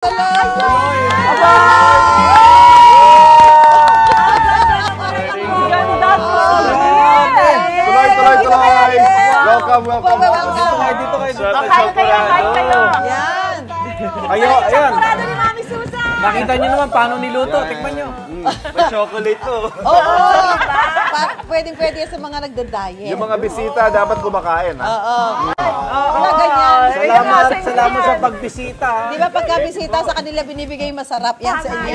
Welcome. Dito kayo. Kain kayo. Yan. Ayan. Champorado ni Mami Susan. Nakita niyo naman paano niluto. Tikman niyo. May chocolate to. Oo. Pwedeng-pwede sa mga nagda-diet. Yung mga bisita dapat kumakain, ha? Wala ganyan. Salamat sa pagbisita. Di ba pagka bisita sa kanila binibigay masarap yan sa inyo?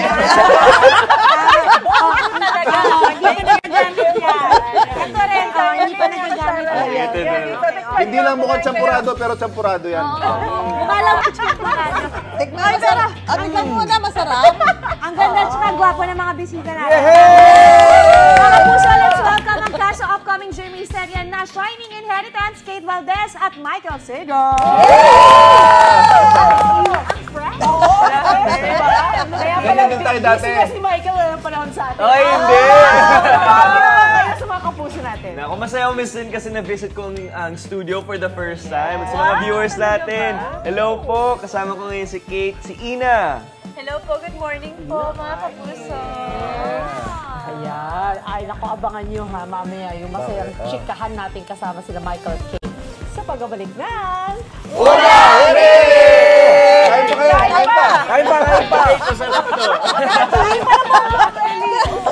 Hindi pa nagagamit yan. Ito rin. Hindi pa nagagamit yan. Hindi lang mukhang champurado, pero champurado yan. Mukha lang ang champorado. Tikman masarap. Tikman mo na masarap. Ang ganda at saka gwapo ng mga bisita natin. Mga puso, let's welcome ang cast sa upcoming Jeremy serye na Shining Inheritance, Kate Valdez at Michael Segar. Ganyan din tayo dati. Si Michael walang panahon sa atin. Ay, hindi! Kaya sa mga kapuso natin. Naku, masaya umis din kasi na-visit ko ang studio for the first time. At sa mga viewers natin, hello po! Kasama ko ngayon si Kate, si Ina. Hello po, good morning po mga kapuso. Ayan. Ay, naku, abangan nyo ha, mamaya yung masayang chikahan natin kasama sila Michael at Kate sa pagbabalik ng... Una! Kain pa kayo! Kain pa! Kain pa! Ito sa laptop. Ay, para po!